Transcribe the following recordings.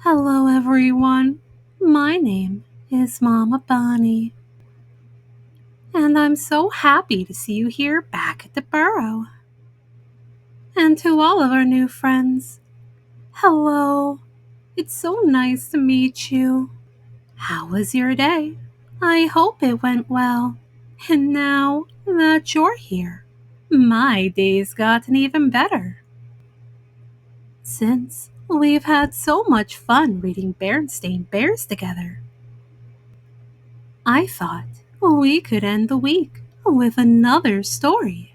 Hello, everyone. My name is Mama Bonnie, and I'm so happy to see you here back at the burrow. And to all of our new friends, hello. It's so nice to meet you. How was your day? I hope it went well. And now that you're here, my day's gotten even better. Since we've had so much fun reading Berenstain Bears together, I thought we could end the week with another story.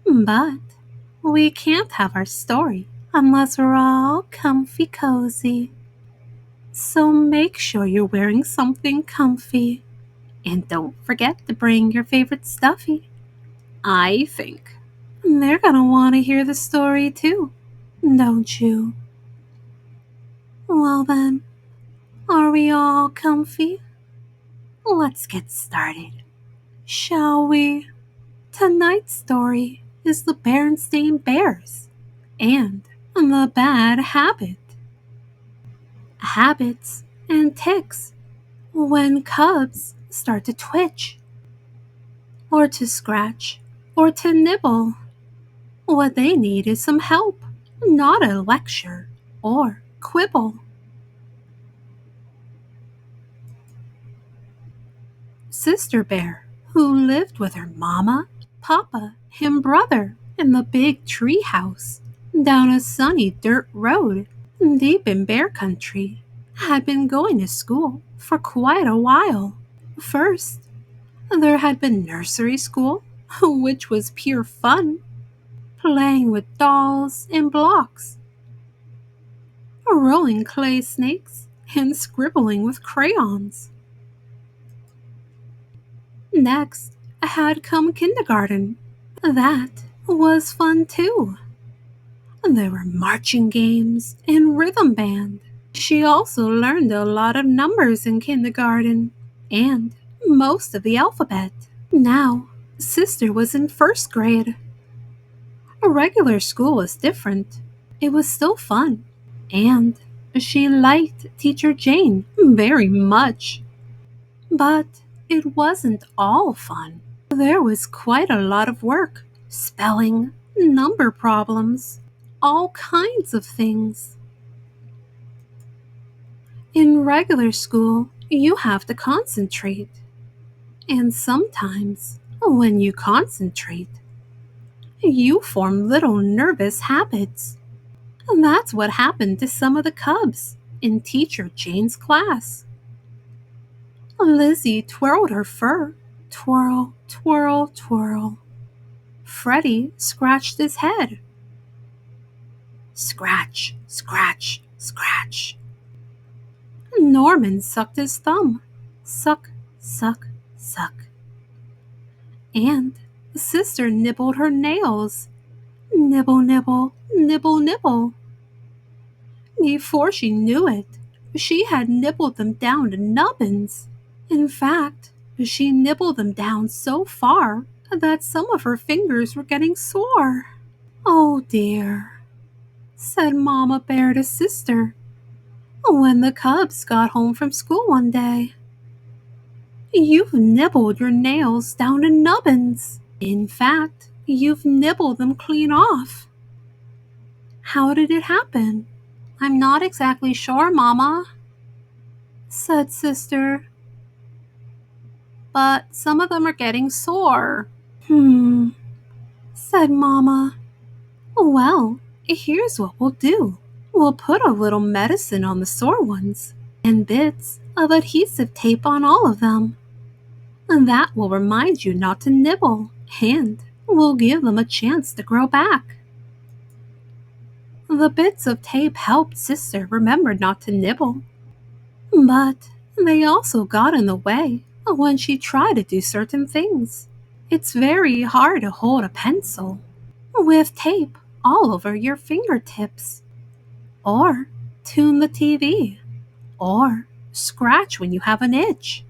But we can't have our story unless we're all comfy cozy. So make sure you're wearing something comfy. And don't forget to bring your favorite stuffy. I think they're gonna want to hear the story too, don't you? Well then, are we all comfy? Let's get started, shall we? Tonight's story is the Berenstain Bears and the bad habit. Habits and tics when cubs start to twitch, or to scratch, or to nibble. What they need is some help, not a lecture or quibble. Sister Bear, who lived with her mama, papa, and brother in the big tree house down a sunny dirt road deep in bear country, had been going to school for quite a while. First, there had been nursery school, which was pure fun, playing with dolls and blocks, rolling clay snakes, and scribbling with crayons. Next had come kindergarten. That was fun too. There were marching games and rhythm band. She also learned a lot of numbers in kindergarten and most of the alphabet. Now, Sister was in first grade. A regular school was different. It was still fun, and she liked Teacher Jane very much. But it wasn't all fun. There was quite a lot of work, spelling, number problems, all kinds of things. In regular school, you have to concentrate. And sometimes, when you concentrate, you form little nervous habits. And that's what happened to some of the cubs in Teacher Jane's class. Lizzie twirled her fur. Twirl, twirl, twirl. Freddie scratched his head. Scratch, scratch, scratch. Norman sucked his thumb. Suck, suck, suck. And Sister nibbled her nails. Nibble, nibble, nibble, nibble. Before she knew it, she had nibbled them down to nubbins. In fact, she nibbled them down so far that some of her fingers were getting sore. "Oh dear," said Mama Bear to Sister when the cubs got home from school one day. "You've nibbled your nails down to nubbins. In fact, you've nibbled them clean off." "How did it happen?" "I'm not exactly sure, Mama," said Sister, "but some of them are getting sore." Said Mama. "Well, here's what we'll do. We'll put a little medicine on the sore ones and bits of adhesive tape on all of them. And that will remind you not to nibble, and will give them a chance to grow back." The bits of tape helped Sister remember not to nibble, but they also got in the way when she tried to do certain things. It's very hard to hold a pencil with tape all over your fingertips, or tune the TV, or scratch when you have an itch.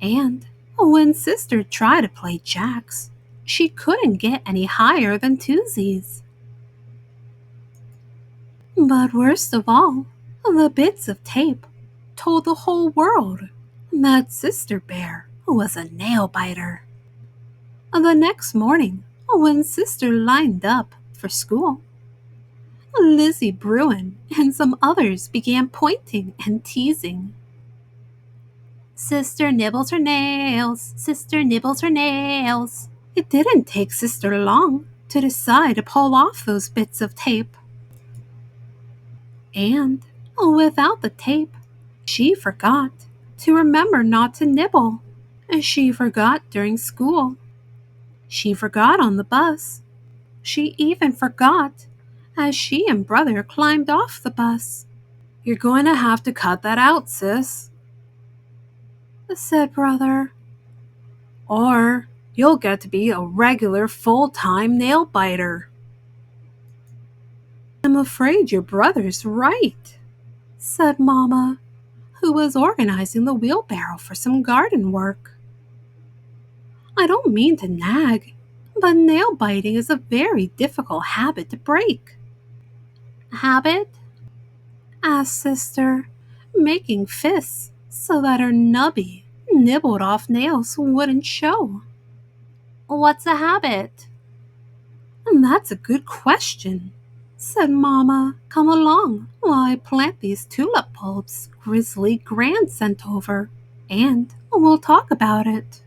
And when Sister tried to play jacks, she couldn't get any higher than twosies. But worst of all, The bits of tape told the whole world that Sister Bear was a nail biter. The next morning, when Sister lined up for school, Lizzie Bruin and some others began pointing and teasing. Sister nibbles her nails, Sister nibbles her nails. It didn't take Sister long to decide to pull off those bits of tape. And without the tape, she forgot to remember not to nibble. And she forgot during school. She forgot on the bus. She even forgot as she and Brother climbed off the bus. You're going to have to cut that out, sis, said Brother. Or you'll get to be a regular full-time nail biter. I'm afraid your brother's right, said Momma, who was organizing the wheelbarrow for some garden work. I don't mean to nag, but nail biting is a very difficult habit to break. Habit? Asked Sister, making fists so that her nubby, nibbled off nails wouldn't show. What's a habit? That's a good question, said Momma. Come along while I plant these tulip bulbs Grizzly Gran sent over, and we'll talk about it.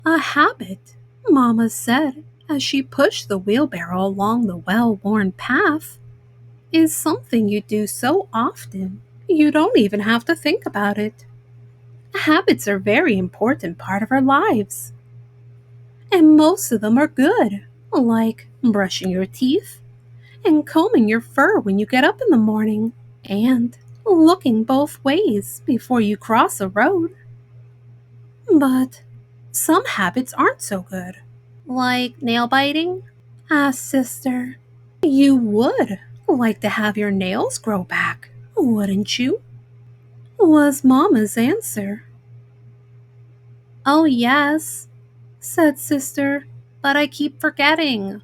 A habit, Momma said as she pushed the wheelbarrow along the well-worn path, is something you do so often you don't even have to think about it. Habits are a very important part of our lives. And most of them are good, like brushing your teeth and combing your fur when you get up in the morning, and looking both ways before you cross a road. But some habits aren't so good. Like nail biting? Asked Sister. You would like to have your nails grow back, wouldn't you? Was Momma's answer. Oh, yes, said Sister, but I keep forgetting.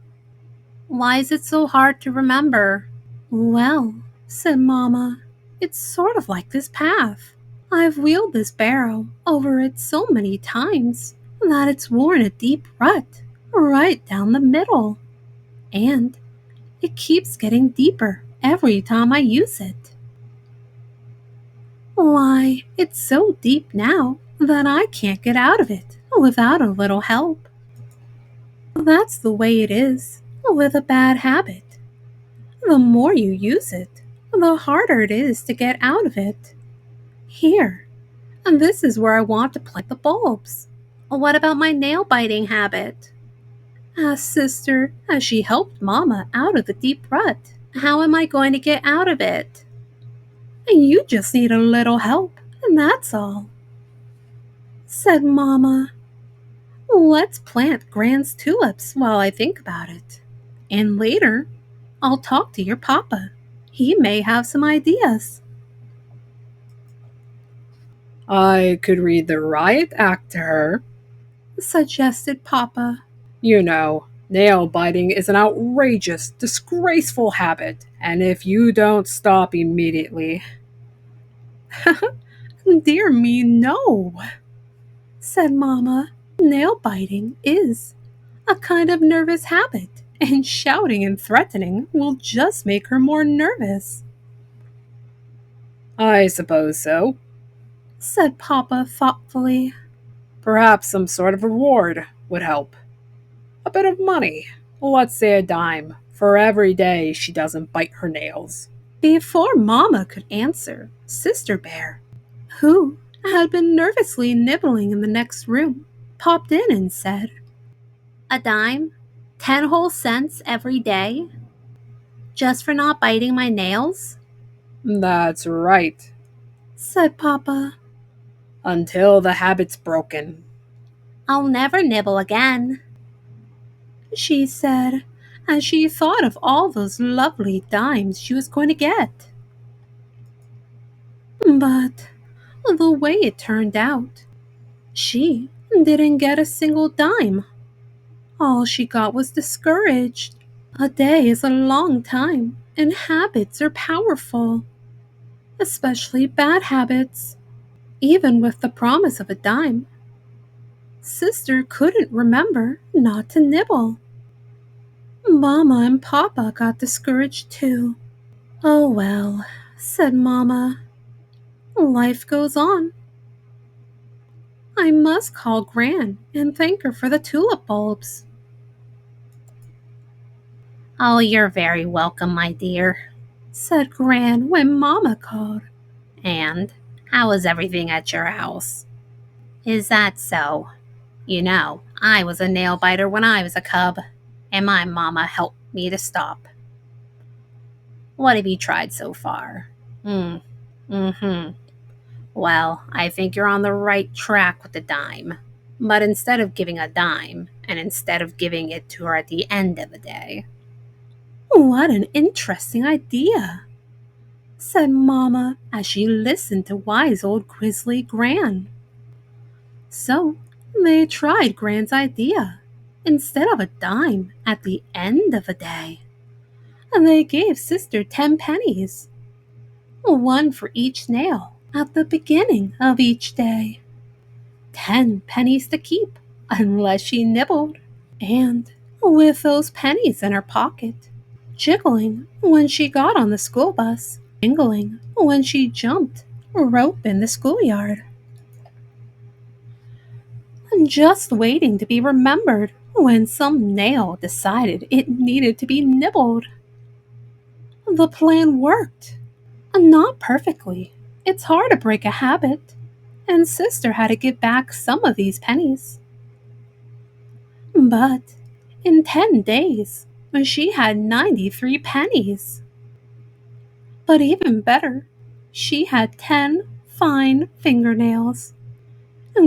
Why is it so hard to remember? Well, said Momma, it's sort of like this path. I've wheeled this barrow over it so many times that it's worn a deep rut right down the middle. And it keeps getting deeper every time I use it. Why, it's so deep now that I can't get out of it without a little help. That's the way it is with a bad habit. The more you use it, the harder it is to get out of it. Here, and this is where I want to plant the bulbs. What about my nail biting habit? Asked Sister as she helped Momma out of the deep rut. How am I going to get out of it? You just need a little help, and that's all, said Momma. Let's plant Gran's tulips while I think about it. And later, I'll talk to your papa. He may have some ideas. I could read the riot act to her, suggested Papa. You know, nail biting is an outrageous, disgraceful habit, and if you don't stop immediately... Dear me, no, said Momma. Nail biting is a kind of nervous habit, and shouting and threatening will just make her more nervous. I suppose so, said Papa thoughtfully. Perhaps some sort of reward would help. A bit of money, let's say a dime, for every day she doesn't bite her nails. Before Momma could answer, Sister Bear, who had been nervously nibbling in the next room, popped in and said, A dime? 10 whole cents every day? Just for not biting my nails? That's right, said Papa. Until the habit's broken. I'll never nibble again, she said, as she thought of all those lovely dimes she was going to get. But the way it turned out, she didn't get a single dime. All she got was discouraged. A day is a long time, And habits are powerful, especially bad habits. Even with the promise of a dime, Sister couldn't remember not to nibble. Momma and Papa got discouraged too. "Oh well," said Mamma. "Life goes on. I must call Gran and thank her for the tulip bulbs." "Oh, you're very welcome, my dear," said Gran when Mamma called. "And how is everything at your house?" "Is that so? You know, I was a nail biter when I was a cub, and my mamma helped me to stop." "What have you tried so far?" Mm-hmm. "Well, I think you're on the right track with the dime. But instead of giving a dime, and instead of giving it to her at the end of the day." "What an interesting idea," said Mamma as she listened to wise old Grizzly Gran. So they tried Gran's idea. Instead of a dime at the end of a day, and they gave Sister 10 pennies, one for each nail at the beginning of each day. 10 pennies to keep unless she nibbled. And with those pennies in her pocket, jiggling when she got on the school bus, jingling when she jumped rope in the schoolyard, and just waiting to be remembered when some nail decided it needed to be nibbled. The plan worked. Not perfectly. It's hard to break a habit, and Sister had to give back some of these pennies. But in 10 days, she had 93 pennies. But even better, she had 10 fine fingernails,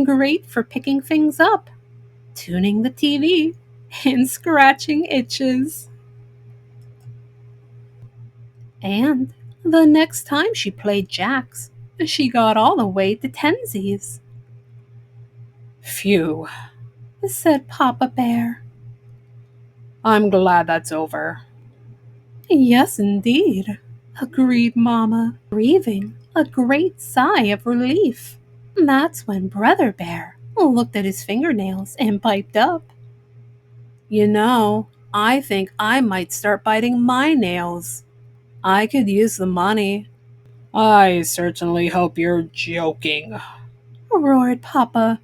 great for picking things up, tuning the TV, and scratching itches. And the next time she played jacks, she got all the way to tensies. "Phew," said Papa Bear. "I'm glad that's over." "Yes, indeed," agreed Mamma, breathing a great sigh of relief. That's when Brother Bear looked at his fingernails and piped up. "You know, I think I might start biting my nails. I could use the money." "I certainly hope you're joking," roared Papa.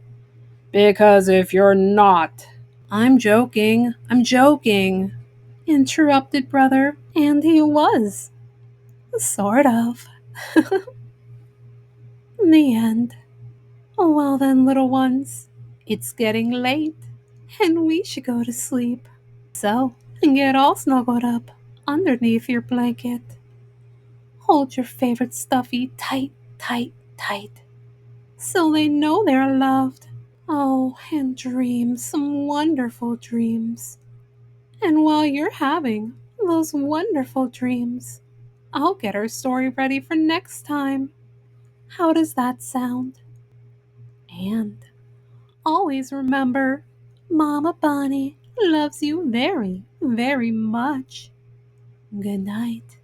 "Because if you're not—" I'm joking," interrupted Brother, and he was. Sort of. The end. Well then, little ones, it's getting late, and we should go to sleep. So, get all snuggled up underneath your blanket. Hold your favorite stuffy tight, tight, tight, so they know they're loved. Oh, and dream some wonderful dreams. And while you're having those wonderful dreams, I'll get our story ready for next time. How does that sound? And always remember, Mama Bunny loves you very, very much. Good night.